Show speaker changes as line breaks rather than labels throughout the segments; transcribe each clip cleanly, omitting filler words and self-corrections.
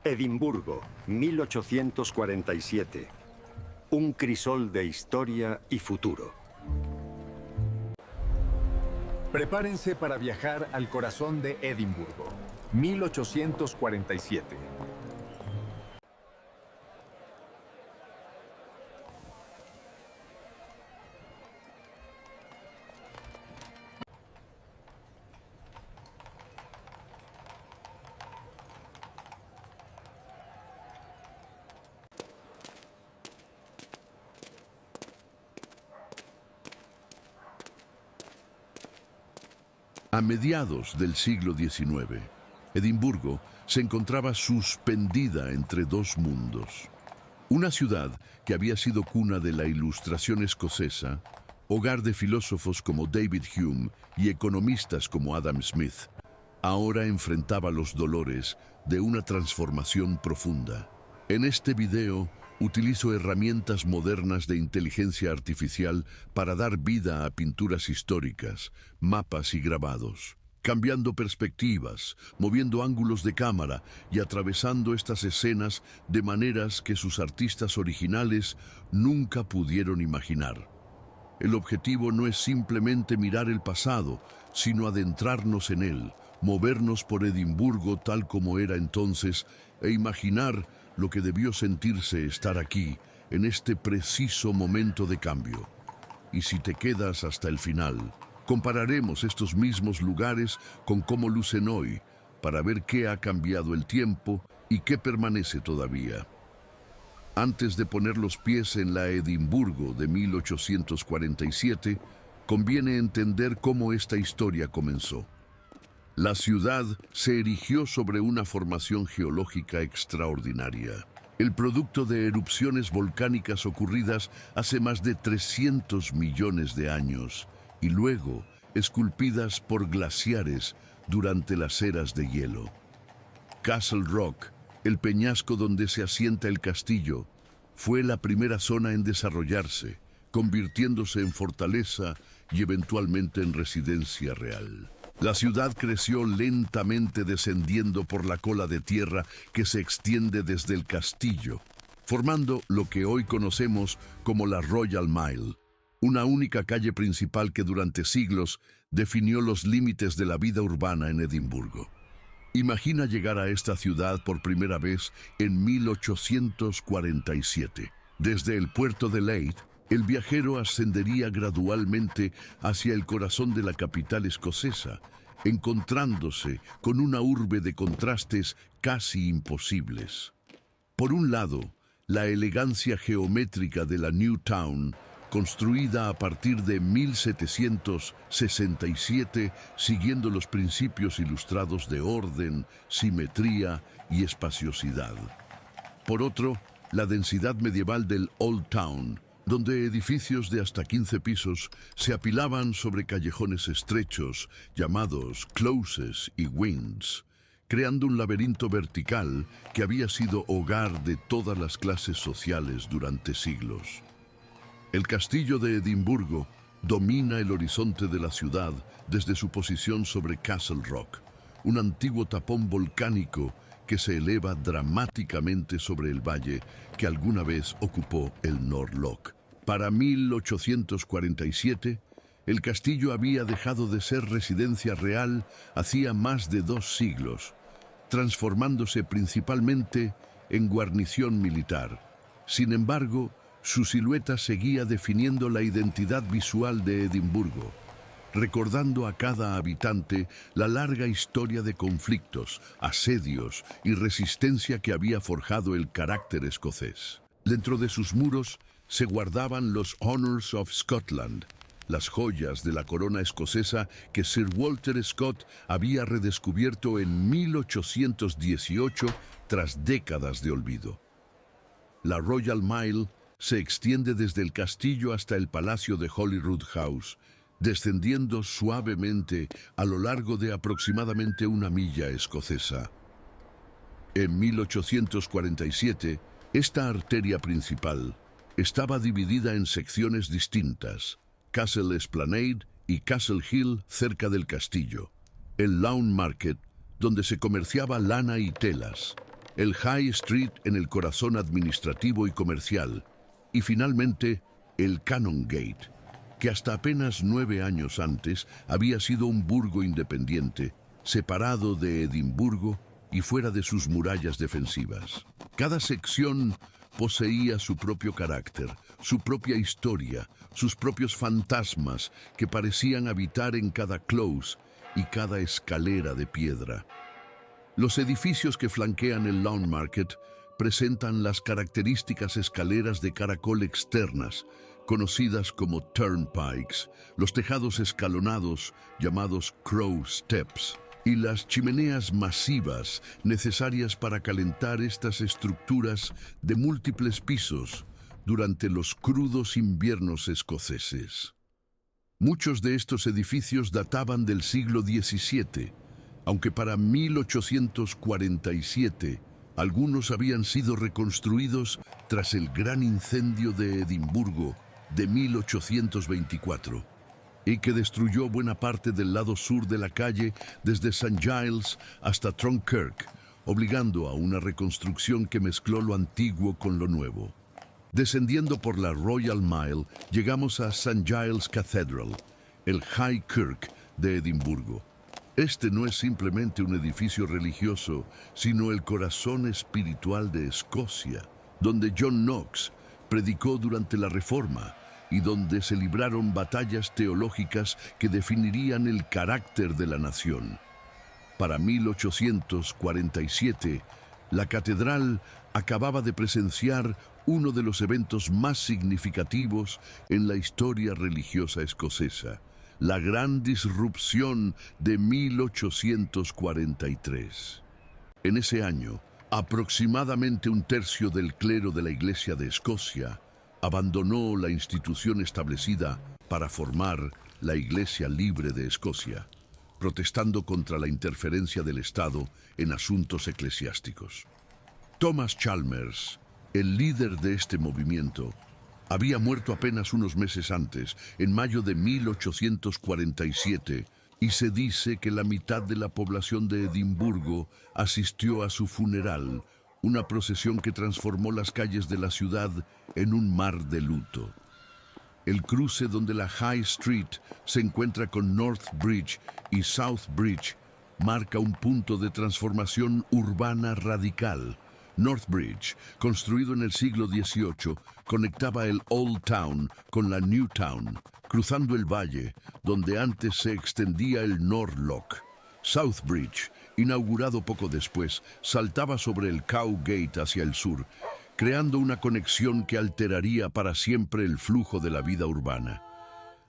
Edimburgo, 1847. Un crisol de historia y futuro.
Prepárense para viajar al corazón de Edimburgo, 1847.
A mediados del siglo XIX, Edimburgo se encontraba suspendida entre dos mundos. Una ciudad que había sido cuna de la Ilustración escocesa, hogar de filósofos como David Hume y economistas como Adam Smith, ahora enfrentaba los dolores de una transformación profunda. En este video utilizo herramientas modernas de inteligencia artificial para dar vida a pinturas históricas, mapas y grabados, cambiando perspectivas, moviendo ángulos de cámara y atravesando estas escenas de maneras que sus artistas originales nunca pudieron imaginar. El objetivo no es simplemente mirar el pasado, sino adentrarnos en él, movernos por Edimburgo tal como era entonces e imaginar lo que debió sentirse estar aquí, en este preciso momento de cambio. Y si te quedas hasta el final, compararemos estos mismos lugares con cómo lucen hoy, para ver qué ha cambiado el tiempo y qué permanece todavía. Antes de poner los pies en la Edimburgo de 1847, conviene entender cómo esta historia comenzó. La ciudad se erigió sobre una formación geológica extraordinaria, el producto de erupciones volcánicas ocurridas hace más de 300 millones de años y luego esculpidas por glaciares durante las eras de hielo. Castle Rock, el peñasco donde se asienta el castillo, fue la primera zona en desarrollarse, convirtiéndose en fortaleza y eventualmente en residencia real. La ciudad creció lentamente descendiendo por la cola de tierra que se extiende desde el castillo, formando lo que hoy conocemos como la Royal Mile, una única calle principal que durante siglos definió los límites de la vida urbana en Edimburgo. Imagina llegar a esta ciudad por primera vez en 1847. Desde el puerto de Leith, el viajero ascendería gradualmente hacia el corazón de la capital escocesa, encontrándose con una urbe de contrastes casi imposibles. Por un lado, la elegancia geométrica de la New Town, construida a partir de 1767, siguiendo los principios ilustrados de orden, simetría y espaciosidad. Por otro, la densidad medieval del Old Town, donde edificios de hasta 15 pisos se apilaban sobre callejones estrechos, llamados closes y wings, creando un laberinto vertical que había sido hogar de todas las clases sociales durante siglos. El castillo de Edimburgo domina el horizonte de la ciudad desde su posición sobre Castle Rock, un antiguo tapón volcánico que se eleva dramáticamente sobre el valle que alguna vez ocupó el North Loch. Para 1847, el castillo había dejado de ser residencia real hacía más de 2 siglos, transformándose principalmente en guarnición militar. Sin embargo, su silueta seguía definiendo la identidad visual de Edimburgo, recordando a cada habitante la larga historia de conflictos, asedios y resistencia que había forjado el carácter escocés. Dentro de sus muros se guardaban los Honours of Scotland, las joyas de la corona escocesa que Sir Walter Scott había redescubierto en 1818 tras décadas de olvido. La Royal Mile se extiende desde el castillo hasta el palacio de Holyrood House, descendiendo suavemente a lo largo de aproximadamente 1 milla escocesa. En 1847, esta arteria principal estaba dividida en secciones distintas, Castle Esplanade y Castle Hill cerca del castillo, el Lawn Market, donde se comerciaba lana y telas, el High Street en el corazón administrativo y comercial, y finalmente el Canongate, que hasta apenas 9 años antes había sido un burgo independiente, separado de Edimburgo y fuera de sus murallas defensivas. Cada sección poseía su propio carácter, su propia historia, sus propios fantasmas que parecían habitar en cada close y cada escalera de piedra. Los edificios que flanquean el Lawn Market presentan las características escaleras de caracol externas, conocidas como turnpikes, los tejados escalonados llamados crow steps, y las chimeneas masivas necesarias para calentar estas estructuras de múltiples pisos durante los crudos inviernos escoceses. Muchos de estos edificios databan del siglo XVII, aunque para 1847 algunos habían sido reconstruidos tras el gran incendio de Edimburgo de 1824, y que destruyó buena parte del lado sur de la calle desde St. Giles hasta Trumkirk, obligando a una reconstrucción que mezcló lo antiguo con lo nuevo. Descendiendo por la Royal Mile, llegamos a St. Giles Cathedral, el High Kirk de Edimburgo. Este no es simplemente un edificio religioso, sino el corazón espiritual de Escocia, donde John Knox predicó durante la Reforma y donde se libraron batallas teológicas que definirían el carácter de la nación. Para 1847, la catedral acababa de presenciar uno de los eventos más significativos en la historia religiosa escocesa, la Gran Disrupción de 1843. En ese año, aproximadamente un tercio del clero de la Iglesia de Escocia abandonó la institución establecida para formar la Iglesia Libre de Escocia, protestando contra la interferencia del Estado en asuntos eclesiásticos. Thomas Chalmers, el líder de este movimiento, había muerto apenas unos meses antes, en mayo de 1847, y se dice que la mitad de la población de Edimburgo asistió a su funeral, una procesión que transformó las calles de la ciudad en un mar de luto. El cruce donde la High Street se encuentra con North Bridge y South Bridge marca un punto de transformación urbana radical. North Bridge, construido en el siglo XVIII, conectaba el Old Town con la New Town, cruzando el valle, donde antes se extendía el North Loch. South Bridge, inaugurado poco después, saltaba sobre el Cowgate hacia el sur, creando una conexión que alteraría para siempre el flujo de la vida urbana.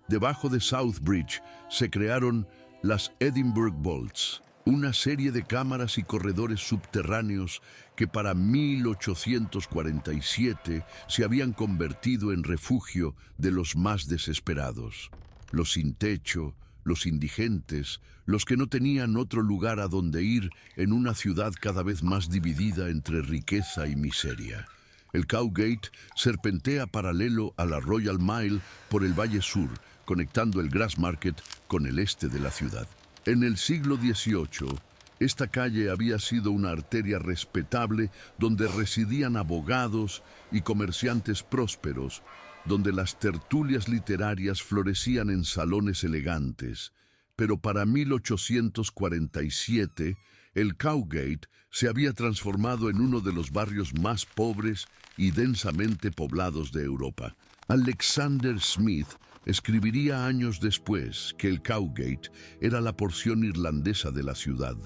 Debajo de South Bridge se crearon las Edinburgh Vaults, una serie de cámaras y corredores subterráneos que para 1847 se habían convertido en refugio de los más desesperados, los sin techo, los indigentes, los que no tenían otro lugar a donde ir en una ciudad cada vez más dividida entre riqueza y miseria. El Cowgate serpentea paralelo a la Royal Mile por el Valle Sur, conectando el Grassmarket con el este de la ciudad. En el siglo XVIII, esta calle había sido una arteria respetable donde residían abogados y comerciantes prósperos, donde las tertulias literarias florecían en salones elegantes. Pero para 1847, el Cowgate se había transformado en uno de los barrios más pobres y densamente poblados de Europa. Alexander Smith escribiría años después que el Cowgate era la porción irlandesa de la ciudad,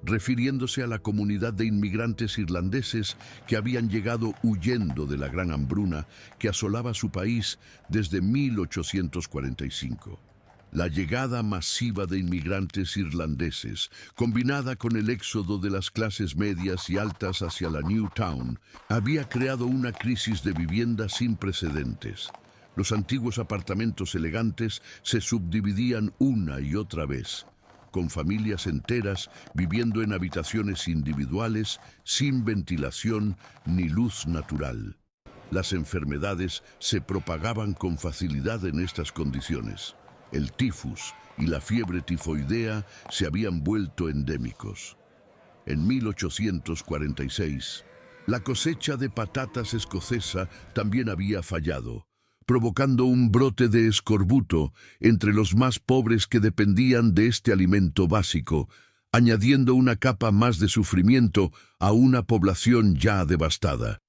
refiriéndose a la comunidad de inmigrantes irlandeses que habían llegado huyendo de la gran hambruna que asolaba su país desde 1845. La llegada masiva de inmigrantes irlandeses, combinada con el éxodo de las clases medias y altas hacia la New Town, había creado una crisis de vivienda sin precedentes. Los antiguos apartamentos elegantes se subdividían una y otra vez, con familias enteras viviendo en habitaciones individuales, sin ventilación ni luz natural. Las enfermedades se propagaban con facilidad en estas condiciones. El tifus y la fiebre tifoidea se habían vuelto endémicos. en 1846, la cosecha de patatas escocesa también había fallado, provocando un brote de escorbuto entre los más pobres que dependían de este alimento básico, añadiendo una capa más de sufrimiento a una población ya devastada.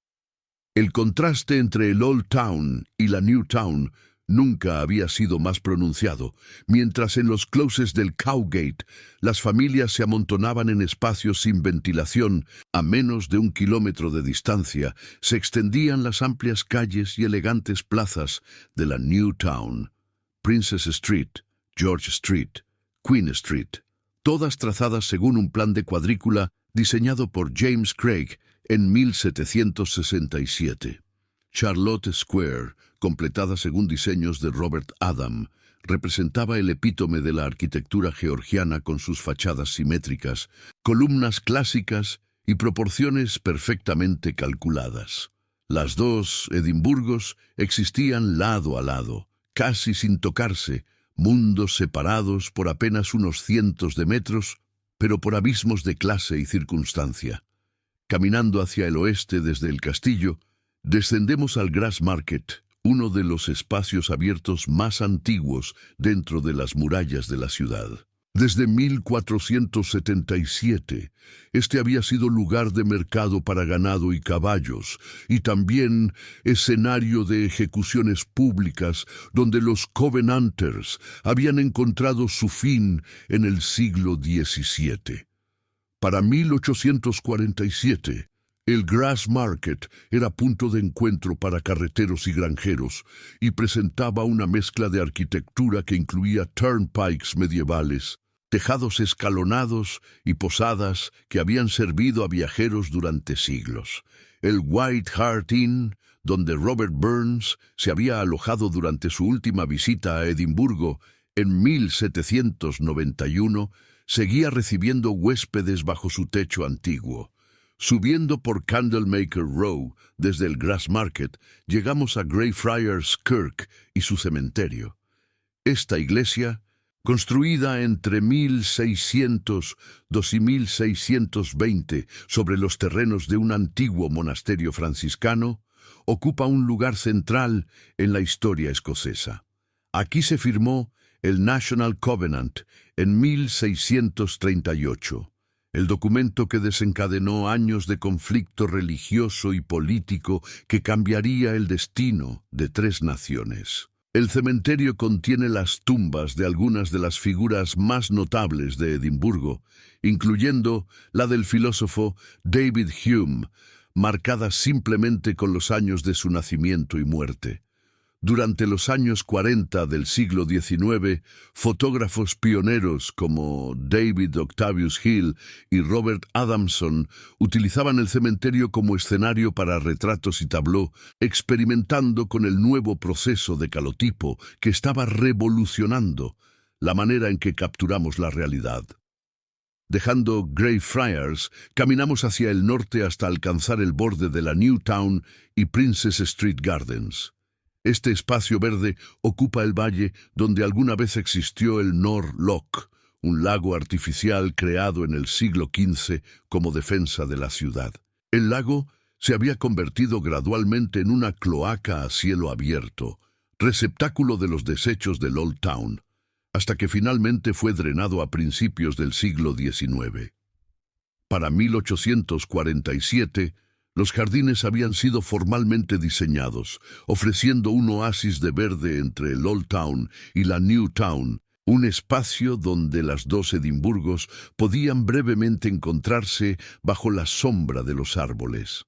El contraste entre el Old Town y la New Town nunca había sido más pronunciado, mientras en los closes del Cowgate las familias se amontonaban en espacios sin ventilación. A menos de 1 kilómetro de distancia se extendían las amplias calles y elegantes plazas de la New Town: Princess Street, George Street, Queen Street, todas trazadas según un plan de cuadrícula diseñado por James Craig en 1767. Charlotte Square, completada según diseños de Robert Adam, representaba el epítome de la arquitectura georgiana con sus fachadas simétricas, columnas clásicas y proporciones perfectamente calculadas. Las dos Edimburgos existían lado a lado, casi sin tocarse, mundos separados por apenas unos cientos de metros, pero por abismos de clase y circunstancia. Caminando hacia el oeste desde el castillo, descendemos al Grassmarket, uno de los espacios abiertos más antiguos dentro de las murallas de la ciudad. Desde 1477, este había sido lugar de mercado para ganado y caballos, y también escenario de ejecuciones públicas donde los Covenanters habían encontrado su fin en el siglo XVII. Para 1847, el Grassmarket era punto de encuentro para carreteros y granjeros y presentaba una mezcla de arquitectura que incluía turnpikes medievales, tejados escalonados y posadas que habían servido a viajeros durante siglos. El White Hart Inn, donde Robert Burns se había alojado durante su última visita a Edimburgo en 1791, seguía recibiendo huéspedes bajo su techo antiguo. Subiendo por Candlemaker Row desde el Grassmarket, llegamos a Greyfriars Kirk y su cementerio. Esta iglesia, construida entre 1602 y 1620 sobre los terrenos de un antiguo monasterio franciscano, ocupa un lugar central en la historia escocesa. Aquí se firmó el National Covenant en 1638. El documento que desencadenó años de conflicto religioso y político que cambiaría el destino de 3 naciones. El cementerio contiene las tumbas de algunas de las figuras más notables de Edimburgo, incluyendo la del filósofo David Hume, marcada simplemente con los años de su nacimiento y muerte. Durante los años 40 del siglo XIX, fotógrafos pioneros como David Octavius Hill y Robert Adamson utilizaban el cementerio como escenario para retratos y tableau, experimentando con el nuevo proceso de calotipo que estaba revolucionando la manera en que capturamos la realidad. Dejando Greyfriars, caminamos hacia el norte hasta alcanzar el borde de la New Town y Princess Street Gardens. Este espacio verde ocupa el valle donde alguna vez existió el Nor Loch, un lago artificial creado en el siglo XV como defensa de la ciudad. El lago se había convertido gradualmente en una cloaca a cielo abierto, receptáculo de los desechos del Old Town, hasta que finalmente fue drenado a principios del siglo XIX. Para 1847, los jardines habían sido formalmente diseñados, ofreciendo un oasis de verde entre el Old Town y la New Town, un espacio donde las 2 Edimburgos podían brevemente encontrarse bajo la sombra de los árboles.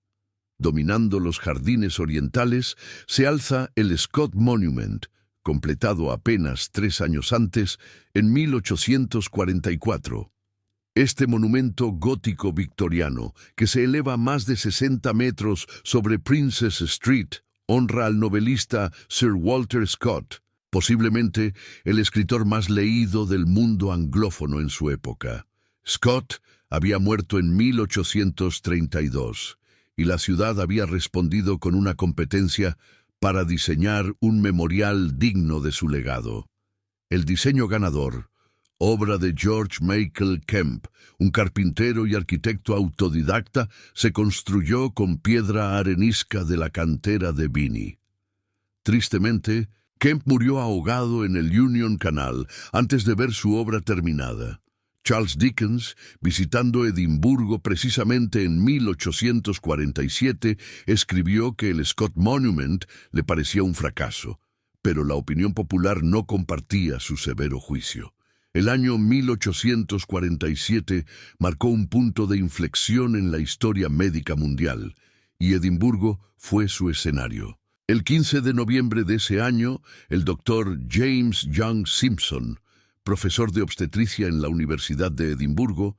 Dominando los jardines orientales se alza el Scott Monument, completado apenas 3 años antes, en 1844. Este monumento gótico victoriano, que se eleva a más de 60 metros sobre Princess Street, honra al novelista Sir Walter Scott, posiblemente el escritor más leído del mundo anglófono en su época. Scott había muerto en 1832, y la ciudad había respondido con una competencia para diseñar un memorial digno de su legado. El diseño ganador, obra de George Michael Kemp, un carpintero y arquitecto autodidacta, se construyó con piedra arenisca de la cantera de Vimy. Tristemente, Kemp murió ahogado en el Union Canal antes de ver su obra terminada. Charles Dickens, visitando Edimburgo precisamente en 1847, escribió que el Scott Monument le parecía un fracaso, pero la opinión popular no compartía su severo juicio. El año 1847 marcó un punto de inflexión en la historia médica mundial, y Edimburgo fue su escenario. El 15 de noviembre de ese año, el doctor James Young Simpson, profesor de obstetricia en la Universidad de Edimburgo,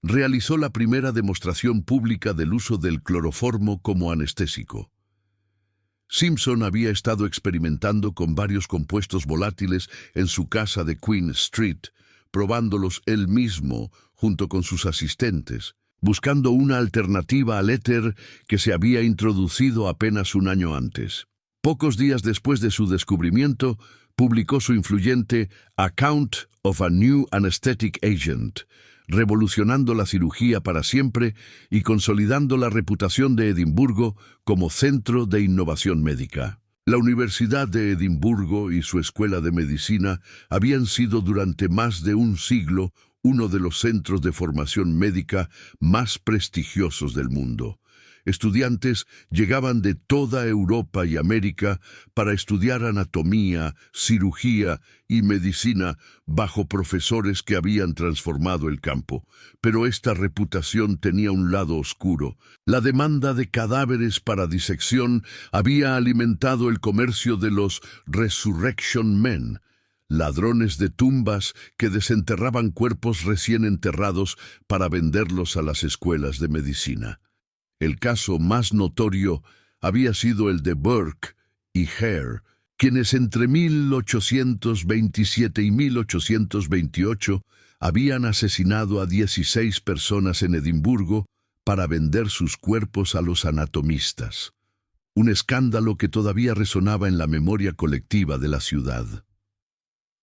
realizó la primera demostración pública del uso del cloroformo como anestésico. Simpson había estado experimentando con varios compuestos volátiles en su casa de Queen Street, probándolos él mismo junto con sus asistentes, buscando una alternativa al éter que se había introducido apenas un año antes. Pocos días después de su descubrimiento, publicó su influyente Account of a New Anesthetic Agent, revolucionando la cirugía para siempre y consolidando la reputación de Edimburgo como centro de innovación médica. La Universidad de Edimburgo y su Escuela de Medicina habían sido durante más de un siglo uno de los centros de formación médica más prestigiosos del mundo. Estudiantes llegaban de toda Europa y América para estudiar anatomía, cirugía y medicina bajo profesores que habían transformado el campo. Pero esta reputación tenía un lado oscuro. La demanda de cadáveres para disección había alimentado el comercio de los Resurrection Men, ladrones de tumbas que desenterraban cuerpos recién enterrados para venderlos a las escuelas de medicina. El caso más notorio había sido el de Burke y Hare, quienes entre 1827 y 1828 habían asesinado a 16 personas en Edimburgo para vender sus cuerpos a los anatomistas. Un escándalo que todavía resonaba en la memoria colectiva de la ciudad.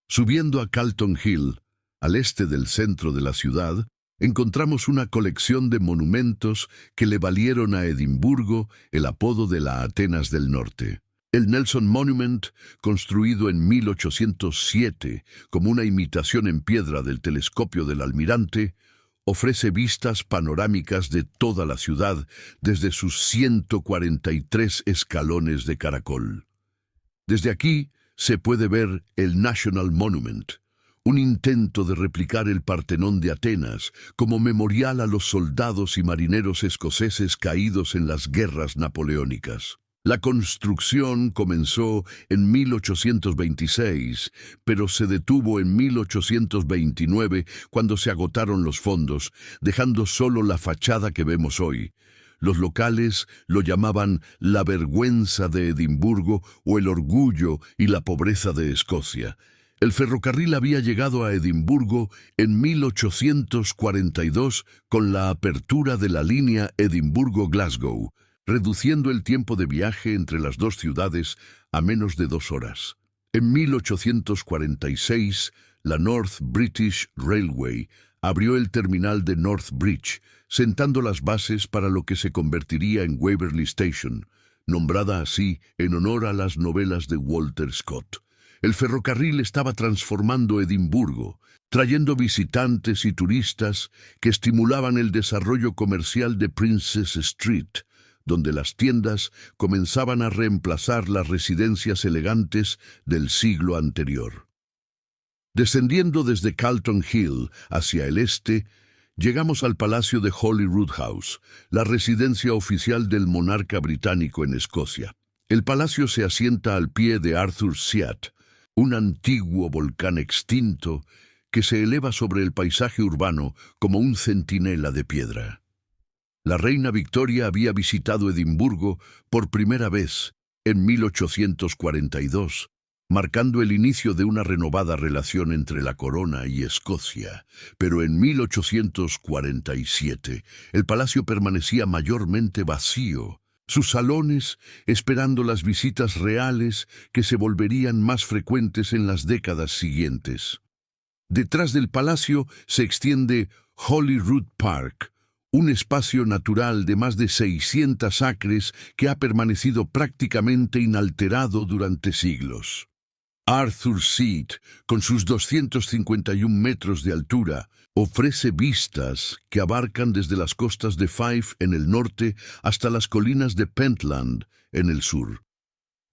Subiendo a Calton Hill, al este del centro de la ciudad, encontramos una colección de monumentos que le valieron a Edimburgo el apodo de la Atenas del Norte. El Nelson Monument, construido en 1807 como una imitación en piedra del telescopio del almirante, ofrece vistas panorámicas de toda la ciudad desde sus 143 escalones de caracol. Desde aquí se puede ver el National Monument, un intento de replicar el Partenón de Atenas como memorial a los soldados y marineros escoceses caídos en las guerras napoleónicas. La construcción comenzó en 1826, pero se detuvo en 1829 cuando se agotaron los fondos, dejando solo la fachada que vemos hoy. Los locales lo llamaban la vergüenza de Edimburgo o el orgullo y la pobreza de Escocia. El ferrocarril había llegado a Edimburgo en 1842 con la apertura de la línea Edimburgo-Glasgow, reduciendo el tiempo de viaje entre las dos ciudades a menos de 2 horas. En 1846, la North British Railway abrió el terminal de North Bridge, sentando las bases para lo que se convertiría en Waverley Station, nombrada así en honor a las novelas de Walter Scott. El ferrocarril estaba transformando Edimburgo, trayendo visitantes y turistas que estimulaban el desarrollo comercial de Princess Street, donde las tiendas comenzaban a reemplazar las residencias elegantes del siglo anterior. Descendiendo desde Calton Hill hacia el este, llegamos al Palacio de Holyrood House, la residencia oficial del monarca británico en Escocia. El palacio se asienta al pie de Arthur's Seat, un antiguo volcán extinto que se eleva sobre el paisaje urbano como un centinela de piedra. La reina Victoria había visitado Edimburgo por primera vez en 1842, marcando el inicio de una renovada relación entre la corona y Escocia. Pero en 1847 el palacio permanecía mayormente vacío, sus salones esperando las visitas reales que se volverían más frecuentes en las décadas siguientes. Detrás del palacio se extiende Holyrood Park, un espacio natural de más de 600 acres que ha permanecido prácticamente inalterado durante siglos. Arthur's Seat, con sus 251 metros de altura, ofrece vistas que abarcan desde las costas de Fife en el norte hasta las colinas de Pentland en el sur.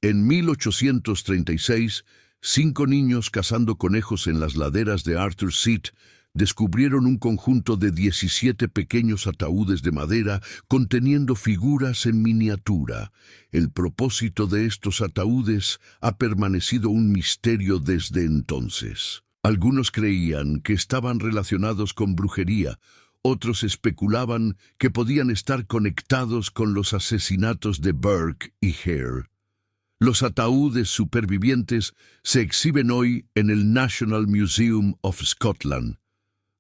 En 1836, 5 niños cazando conejos en las laderas de Arthur's Seat descubrieron un conjunto de 17 pequeños ataúdes de madera conteniendo figuras en miniatura. El propósito de estos ataúdes ha permanecido un misterio desde entonces. Algunos creían que estaban relacionados con brujería, otros especulaban que podían estar conectados con los asesinatos de Burke y Hare. Los ataúdes supervivientes se exhiben hoy en el National Museum of Scotland.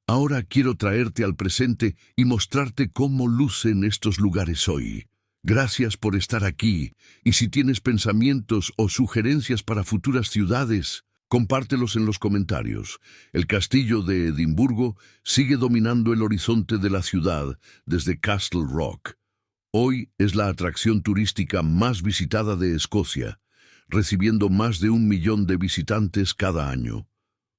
Ahora quiero traerte al presente y mostrarte cómo lucen estos lugares hoy. Gracias por estar aquí, y si tienes pensamientos o sugerencias para futuras ciudades, compártelos en los comentarios. El castillo de Edimburgo sigue dominando el horizonte de la ciudad desde Castle Rock. Hoy es la atracción turística más visitada de Escocia, recibiendo más de 1 millón de visitantes cada año.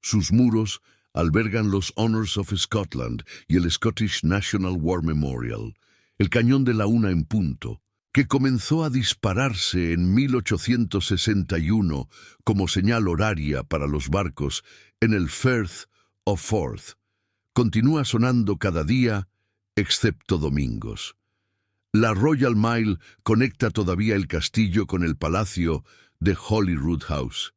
Sus muros albergan los Honours of Scotland y el Scottish National War Memorial, el cañón de la 1 en punto, que comenzó a dispararse en 1861 como señal horaria para los barcos en el Firth of Forth. Continúa sonando cada día, excepto domingos. La Royal Mile conecta todavía el castillo con el palacio de Holyrood House,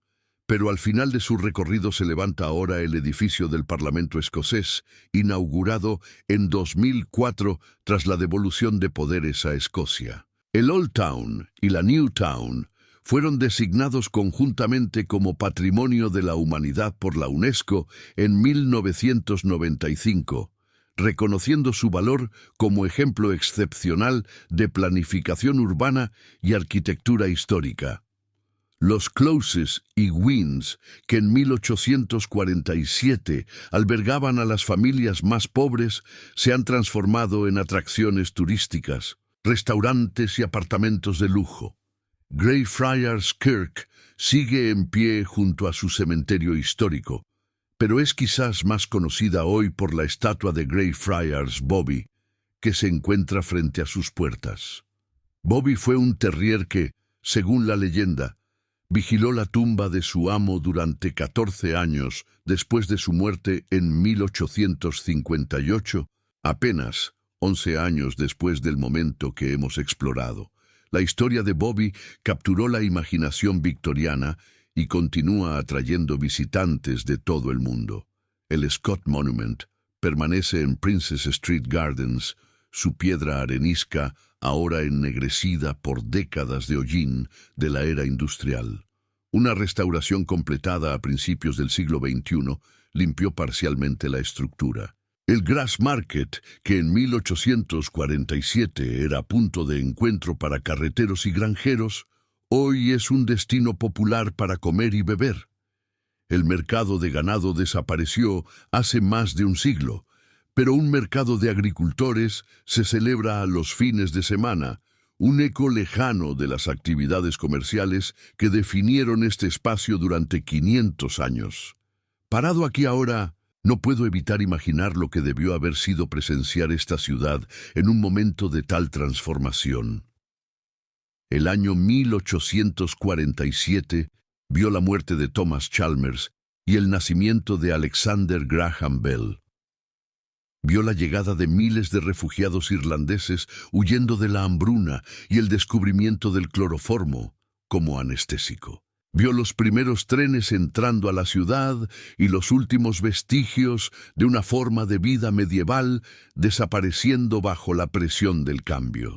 pero al final de su recorrido se levanta ahora el edificio del Parlamento escocés, inaugurado en 2004 tras la devolución de poderes a Escocia. El Old Town y la New Town fueron designados conjuntamente como Patrimonio de la Humanidad por la UNESCO en 1995, reconociendo su valor como ejemplo excepcional de planificación urbana y arquitectura histórica. Los Closes y Wynns, que en 1847 albergaban a las familias más pobres, se han transformado en atracciones turísticas, restaurantes y apartamentos de lujo. Greyfriars Kirk sigue en pie junto a su cementerio histórico, pero es quizás más conocida hoy por la estatua de Greyfriars Bobby, que se encuentra frente a sus puertas. Bobby fue un terrier que, según la leyenda, vigiló la tumba de su amo durante 14 años después de su muerte en 1858, apenas 11 años después del momento que hemos explorado. La historia de Bobby capturó la imaginación victoriana y continúa atrayendo visitantes de todo el mundo. El Scott Monument permanece en Princess Street Gardens, su piedra arenisca ahora ennegrecida por décadas de hollín de la era industrial. Una restauración completada a principios del siglo XXI limpió parcialmente la estructura. El Grassmarket, que en 1847 era punto de encuentro para carreteros y granjeros, hoy es un destino popular para comer y beber. El mercado de ganado desapareció hace más de un siglo, pero un mercado de agricultores se celebra a los fines de semana, un eco lejano de las actividades comerciales que definieron este espacio durante 500 años. Parado aquí ahora, no puedo evitar imaginar lo que debió haber sido presenciar esta ciudad en un momento de tal transformación. El año 1847 vio la muerte de Thomas Chalmers y el nacimiento de Alexander Graham Bell. Vio la llegada de miles de refugiados irlandeses huyendo de la hambruna y el descubrimiento del cloroformo como anestésico. Vio los primeros trenes entrando a la ciudad y los últimos vestigios de una forma de vida medieval desapareciendo bajo la presión del cambio.